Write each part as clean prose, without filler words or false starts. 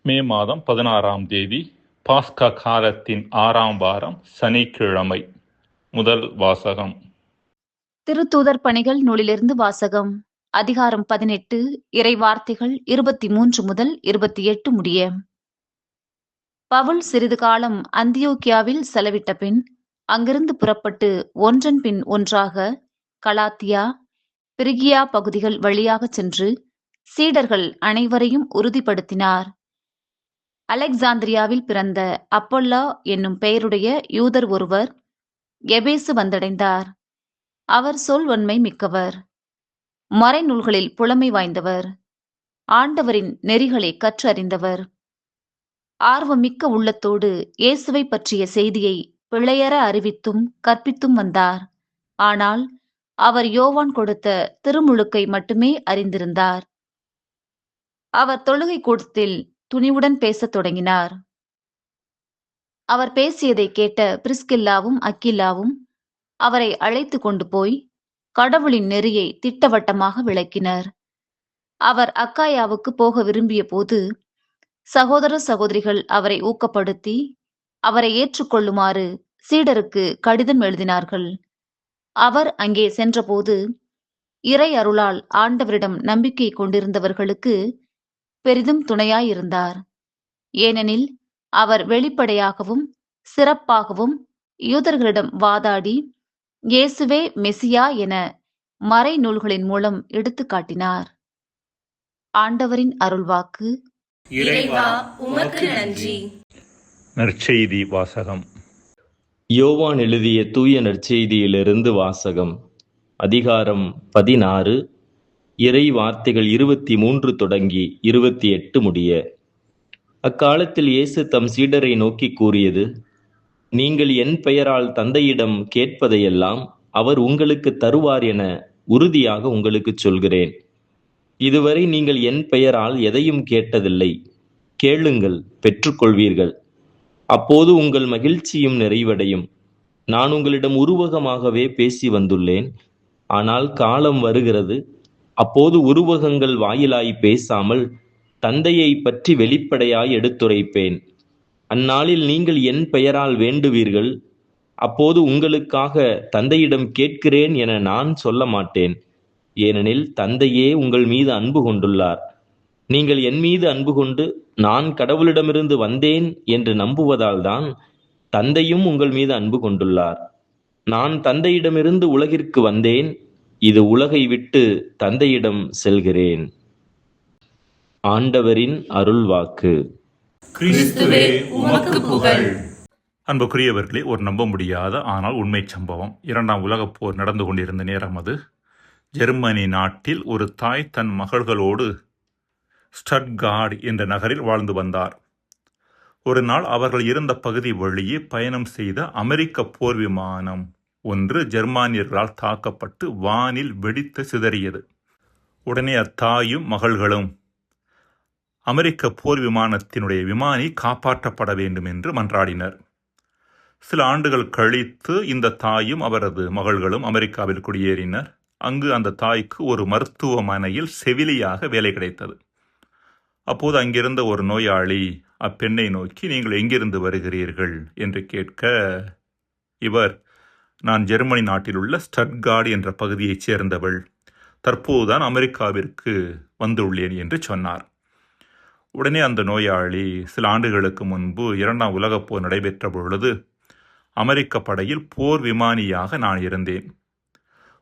மே மாதம் 16ஆம் தேதி பாஸ்கா காலத்தின் 6ஆம் வாரம் சனிக்கிழமை. முதல் வாசகம். திருத்தூதர் பணிகள் நூலிலிருந்து வாசகம். அதிகாரம் 18, இறை வார்த்தைகள் 23 முதல் 28 முடிய. பவுல் சிறிது காலம் அந்தியோக்கியாவில் செலவிட்ட பின் அங்கிருந்து புறப்பட்டு ஒன்றன் பின் ஒன்றாக கலாத்தியா, பிரிகியா பகுதிகள் வழியாகச் சென்று சீடர்கள் அனைவரையும் உறுதிப்படுத்தினார். அலெக்சாந்திரியாவில் பிறந்த அப்பொல்லா என்னும் பெயருடைய யூதர் ஒருவர் எபேசு வந்தடைந்தார். அவர் சொல்வன்மை மிக்கவர், மறைநூல்களில் புலமை வாய்ந்தவர், ஆண்டவரின் நெறிகளை கற்றறிந்தவர். ஆர்வமிக்க உள்ளத்தோடு இயேசுவை பற்றிய செய்தியை பிழையற அறிவித்தும் கற்பித்தும் வந்தார். ஆனால் அவர் யோவான் கொடுத்த திருமுழுக்கை மட்டுமே அறிந்திருந்தார். அவர் தொழுகை கூடத்தில் துணிவுடன் பேசத் தொடங்கினார். அவர் பேசியதை கேட்ட பிரிஸ்கில்லாவும் அக்கில்லாவும் அவரை அழைத்து கொண்டு போய் கடவுளின் நெறியை திட்டவட்டமாக விளக்கினர். அவர் அக்காயாவுக்கு போக விரும்பிய போது சகோதர சகோதரிகள் அவரை ஊக்கப்படுத்தி அவரை ஏற்றுக்கொள்ளுமாறு சீடருக்கு கடிதம் எழுதினார்கள். அவர் அங்கே சென்றபோது இறை அருளால் ஆண்டவரிடம் நம்பிக்கை கொண்டிருந்தவர்களுக்கு பெரிதும் துணையாயிருந்தார். ஏனெனில் அவர் வெளிப்படையாகவும் சிறப்பாகவும் யூதர்களிடம் வாதாடி இயேசுவே மெசியா என மறைநூல்களின் மூலம் எடுத்து காட்டினார். ஆண்டவரின் அருள்வாக்கு. இறைவா உமக்கு நன்றி. நற்செய்தி வாசகம். யோவான் எழுதிய தூய நற்செய்தியிலிருந்து வாசகம். அதிகாரம் 16, இறை வார்த்தைகள் 23 தொடங்கி 28 முடிய. அக்காலத்தில் இயேசு தம் சீடரை நோக்கி கூறியது: நீங்கள் என் பெயரால் தந்தையிடம் கேட்பதையெல்லாம் அவர் உங்களுக்கு தருவார் என உறுதியாக உங்களுக்கு சொல்கிறேன். இதுவரை நீங்கள் என் பெயரால் எதையும் கேட்டதில்லை. கேளுங்கள், பெற்றுக்கொள்வீர்கள். அப்போது உங்கள் மகிழ்ச்சியும் நிறைவடையும். நான் உங்களிடம் உருவகமாகவே பேசி வந்துள்ளேன். ஆனால் காலம் வருகிறது, அப்போது உருவகங்கள் வாயிலாய் பேசாமல் தந்தையை பற்றி வெளிப்படையாய் எடுத்துரைப்பேன். அந்நாளில் நீங்கள் என் பெயரால் வேண்டுவீர்கள். அப்போது உங்களுக்காக தந்தையிடம் கேட்கிறேன் என நான் சொல்ல மாட்டேன். ஏனெனில் தந்தையே உங்கள் மீது அன்பு கொண்டுள்ளார். நீங்கள் என் மீது அன்பு கொண்டு நான் கடவுளிடமிருந்து வந்தேன் என்று நம்புவதால்தான் தந்தையும் உங்கள் மீது அன்பு கொண்டுள்ளார். நான் தந்தையிடமிருந்து உலகிற்கு வந்தேன். இது உலகை விட்டு தந்தையிடம் செல்கிறேன். ஆண்டவரின் அருள்வாக்கு. கிறிஸ்துவே உமக்கு புகழ். அன்புக்குரியவர்களே, ஒரு நம்ப முடியாத ஆனால் உண்மை சம்பவம். 2ஆம் உலகப் போர் நடந்து கொண்டிருந்த நேரம் அது. ஜெர்மனி நாட்டில் ஒரு தாய் தன் மகள்களோடு ஸ்டட்கார்ட் என்ற நகரில் வாழ்ந்து வந்தார். ஒரு நாள் அவர்கள் இருந்த பகுதி வழியே பயணம் செய்த அமெரிக்க போர் விமானம் ஒன்று ஜெர்மானியர்களால் தாக்கப்பட்டு வானில் வெடித்து சிதறியது. உடனே அத்தாயும் மகள்களும் அமெரிக்க போர் விமானத்தினுடைய விமானி காப்பாற்றப்பட வேண்டும் என்று மன்றாடினர். சில ஆண்டுகள் கழித்து இந்த தாயும் அவரது மகள்களும் அமெரிக்காவில் குடியேறினர். அங்கு அந்த தாய்க்கு ஒரு மருத்துவமனையில் செவிலியாக வேலை கிடைத்தது. அப்போது அங்கிருந்த ஒரு நோயாளி அப்பெண்ணை நோக்கி, நீங்கள் எங்கிருந்து வருகிறீர்கள் என்று கேட்க, இவர், நான் ஜெர்மனி நாட்டில் உள்ள ஸ்டட்கார்ட் என்ற பகுதியைச் சேர்ந்தவள், தற்போதுதான் அமெரிக்காவிற்கு வந்துள்ளேன் என்று சொன்னார். உடனே அந்த நோயாளி, சில ஆண்டுகளுக்கு முன்பு 2ஆம் உலகப் போர் நடைபெற்ற பொழுது அமெரிக்க படையில் போர் விமானியாக நான் இருந்தேன்.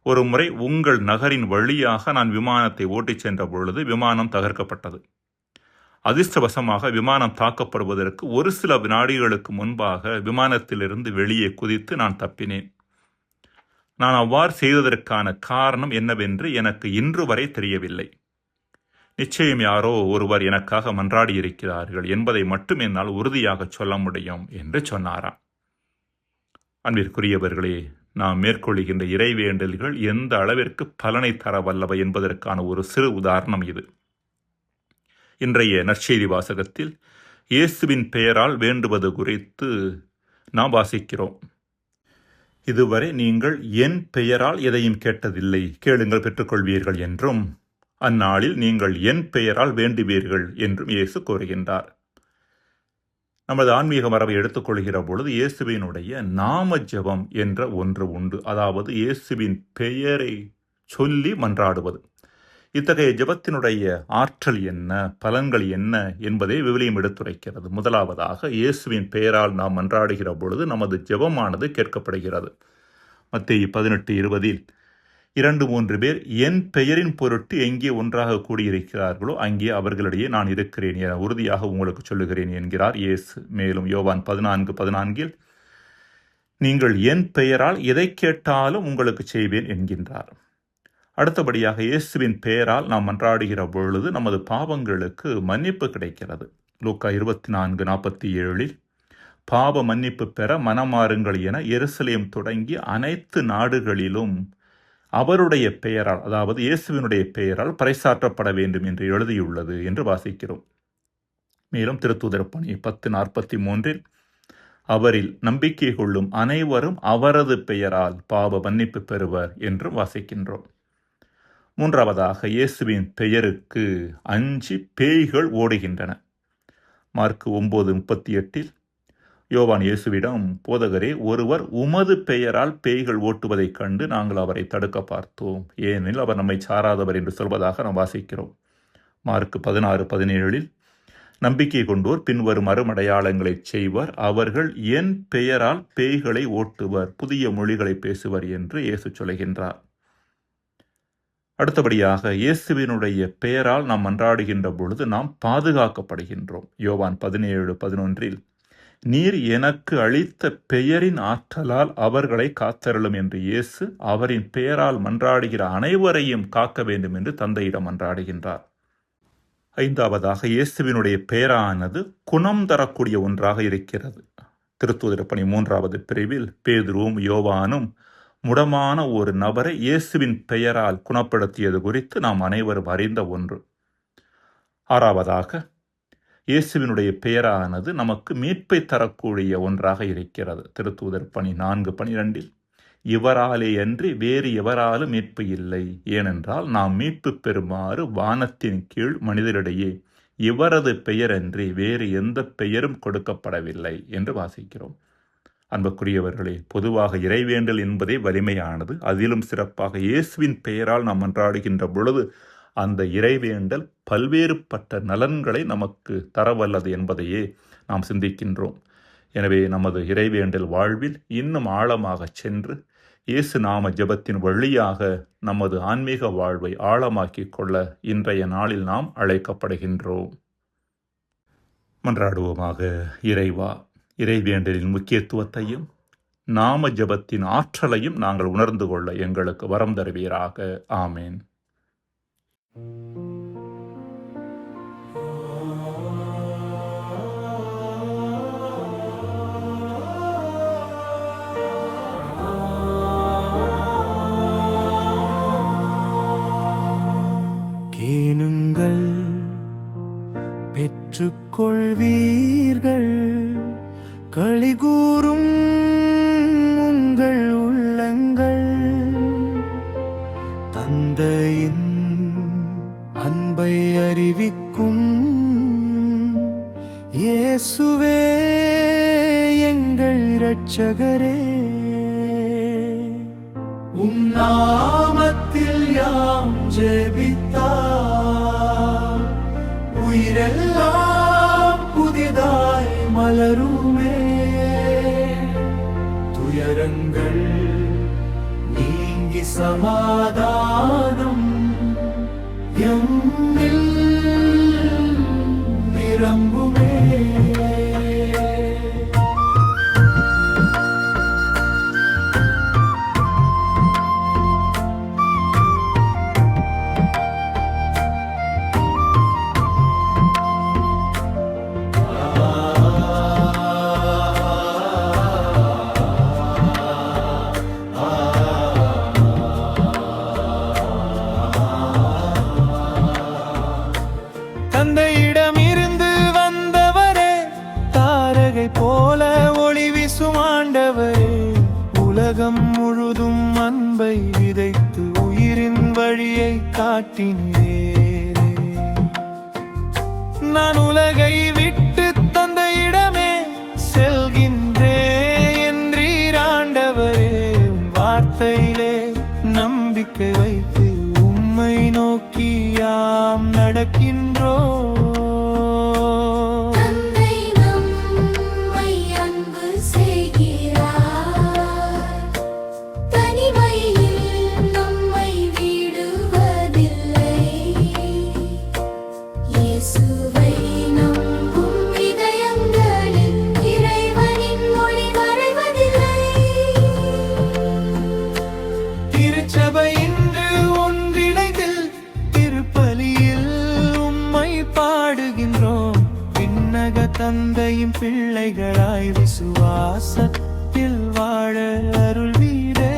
ஒரு முறை உங்கள் நகரின் வழியாக நான் விமானத்தை ஓட்டிச் சென்ற பொழுது விமானம் தகர்க்கப்பட்டது. அதிர்ஷ்டவசமாக விமானம் தாக்கப்படுவதற்கு ஒரு சில வினாடிகளுக்கு முன்பாக விமானத்திலிருந்து வெளியே குதித்து நான் தப்பினேன். நான் அவ்வாறு செய்ததற்கான காரணம் என்னவென்று எனக்கு இன்று வரை தெரியவில்லை. நிச்சயம் யாரோ ஒருவர் எனக்காக மன்றாடி இருக்கிறார்கள் என்பதை மட்டும் என்னால் உறுதியாக சொல்ல முடியும் என்று சொன்னாராம். அன்பிற்குரியவர்களே, நாம் மேற்கொள்கின்ற இறைவேண்டல்கள் எந்த அளவிற்கு பலனை தர வல்லவை என்பதற்கான ஒரு சிறு உதாரணம் இது. இன்றைய நற்செய்தி வாசகத்தில் இயேசுவின் பெயரால் வேண்டுவது குறித்து நாம் வாசிக்கிறோம். இதுவரை நீங்கள் என் பெயரால் எதையும் கேட்டதில்லை, கேளுங்கள் பெற்றுக்கொள்வீர்கள் என்றும், அந்நாளில் நீங்கள் என் பெயரால் வேண்டுவீர்கள் என்றும் இயேசு கூறுகின்றார். நமது ஆன்மீக மரபை எடுத்துக்கொள்கிற பொழுது இயேசுவினுடைய நாம ஜெபம் என்ற ஒன்று உண்டு. அதாவது இயேசுவின் பெயரை சொல்லி மன்றாடுவது. இத்தகைய ஜெபத்தினுடைய ஆற்றல் என்ன, பலன்கள் என்ன என்பதை விவிலியம் எடுத்துரைக்கிறது. முதலாவதாக, இயேசுவின் பெயரால் நாம் மன்றாடுகிற பொழுது நமது ஜெபமானது கேட்கப்படுகிறது. மத்தேயு 18:20 2-3 பேர் என் பெயரின் பொருட்டு எங்கே ஒன்றாக கூடியிருக்கிறார்களோ அங்கே அவர்களிடையே நான் இருக்கிறேன் என உறுதியாக உங்களுக்கு சொல்லுகிறேன் என்கிறார் இயேசு. மேலும் யோவான் 14:14 நீங்கள் என் பெயரால் எதை கேட்டாலும் உங்களுக்கு செய்வேன் என்கின்றார். அடுத்தபடியாக, இயேசுவின் பெயரால் நாம் மன்றாடுகிற பொழுது நமது பாவங்களுக்கு மன்னிப்பு கிடைக்கிறது. லூக்கா 24:47 பாவ மன்னிப்பு பெற மனமாறுங்கள் என எருசலேம் தொடங்கி அனைத்து நாடுகளிலும் அவருடைய பெயரால், அதாவது இயேசுவினுடைய பெயரால் பறைசாற்றப்பட வேண்டும் என்று எழுதியுள்ளது என்று வாசிக்கிறோம். மேலும் திருத்தூதர் பணி 10:43 அவரில் நம்பிக்கை கொள்ளும் அனைவரும் அவரது பெயரால் பாவ மன்னிப்பு பெறுவர் என்று வாசிக்கின்றோம். மூன்றாவதாக, இயேசுவின் பெயருக்கு அஞ்சி பேய்கள் ஓடுகின்றன. மார்க் 9:38 யோவான் இயேசுவிடம், போதகரே, ஒருவர் உமது பெயரால் பேய்கள் ஓட்டுவதைக் கண்டு நாங்கள் அவரை தடுக்க பார்த்தோம், ஏனெனில் அவர் நம்மை சாராதவர் என்று சொல்வதாக நாம் வாசிக்கிறோம். மார்க் 16:17 நம்பிக்கை கொண்டோர் பின்வரும் அருமடையாளங்களை செய்வர், அவர்கள் என் பெயரால் பேய்களை ஓட்டுவர், புதிய மொழிகளை பேசுவர் என்று இயேசு சொல்கின்றார். அடுத்தபடியாக, இயேசுவினுடைய பெயரால் நாம் மன்றாடுகின்ற பொழுது நாம் பாதுகாக்கப்படுகின்றோம். யோவான் 17:11 நீர் எனக்கு அளித்த பெயரின் ஆற்றலால் அவர்களை காத்தருளும் என்று இயேசு அவரின் பெயரால் மன்றாடுகிற அனைவரையும் காக்க வேண்டும் என்று தந்தையிடம் மன்றாடுகின்றார். ஐந்தாவதாக, இயேசுவினுடைய பெயரானது குணம் தரக்கூடிய ஒன்றாக இருக்கிறது. திருத்தூதர் பணி 3வது பிரிவில் பேதுருவும் யோவானும் முடமான ஒரு நபரை இயேசுவின் பெயரால் குணப்படுத்தியது குறித்து நாம் அனைவரும் அறிந்த ஒன்று. ஆறாவதாக, இயேசுவினுடைய பெயரானது நமக்கு மீட்பை தரக்கூடிய ஒன்றாக இருக்கிறது. திருத்தூதர் பணி 4:12 இவராலே அன்றி வேறு எவராலும் மீட்பு இல்லை, ஏனென்றால் நாம் மீட்பு பெறுமாறு வானத்தின் கீழ் மனிதரிடையே இவரது பெயரன்றி வேறு எந்த பெயரும் கொடுக்கப்படவில்லை என்று வாசிக்கிறோம். அன்புக்குரியவர்களே, பொதுவாக இறைவேண்டல் என்பதே வலிமையானது. அதிலும் சிறப்பாக இயேசுவின் பெயரால் நாம் மன்றாடுகின்ற பொழுது அந்த இறைவேண்டல் பல்வேறுபட்ட நலன்களை நமக்கு தரவல்லது என்பதையே நாம் சிந்திக்கின்றோம். எனவே நமது இறைவேண்டல் வாழ்வில் இன்னும் ஆழமாக சென்று இயேசு நாம ஜெபத்தின் வழியாக நமது ஆன்மீக வாழ்வை ஆழமாக்கிக் கொள்ள இன்றைய நாளில் நாம் அழைக்கப்படுகின்றோம். மன்றாடுவோமாக. இறைவா, இறைவேண்டலின் முக்கியத்துவத்தையும் நாம ஜெபத்தின் ஆற்றலையும் நாங்கள் உணர்ந்து கொள்ள எங்களுக்கு வரம் தருவீராக. ஆமேன். கேளுங்கள், பெற்றுக்கொள்வீர்கள், களிகூரும் உங்கள் உள்ளங்கள், தந்தையின் அன்பை அறிவிக்கும் இயேசுவே எங்கள் இரட்சகரே. உம் நாமத்தில் யாம் ஜெபித்தால் உயிரெல்லாம் புதிதாய் மலருமே. துயரங்கள் நீங்கி சமாதானம் எம்மில் நிரம்புமே. தந்தையிடமிருந்து வந்தவரே, தாரகை போல ஒளி வீசும் ஆண்டவரே, உலகம் முழுதும் அன்பை விதைத்து உயிரின் வழியை காட்டினீரே. நான் உலகை விட்டு தந்தையிடமே நடக்கின்றோம். தந்தை நம்மை அன்பு செய்கிறார், தனிமையில் நம்மை விடுவதில்லை. இயேசுவை நம்பும் இதயங்களில் இறைவனின் ஒளி மறைவதில்லை. திருச்சபை இன்று ஒன்றிணைந்து திருப்பலியில் உம்மை பாடுகின்றோம். விண்ணக தந்தையின் பிள்ளைகளாய் விசுவாசத்தில் வாழ அருள்வீரே.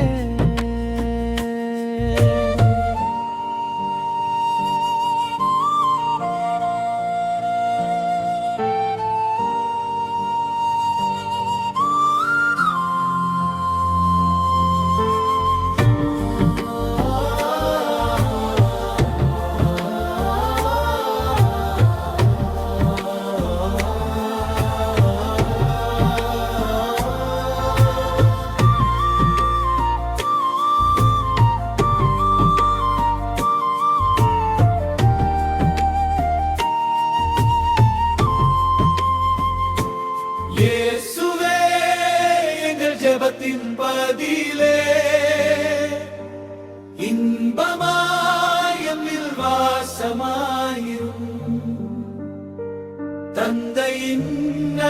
இயேசுவே எங்கள் ஜெபத்தின் பதிலே, இன்பமாய் எம்மில் வாசமாயிரும். தந்தையின்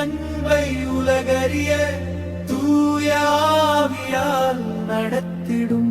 அன்பை உலகறிய தூய ஆவியால் நடத்திடும்.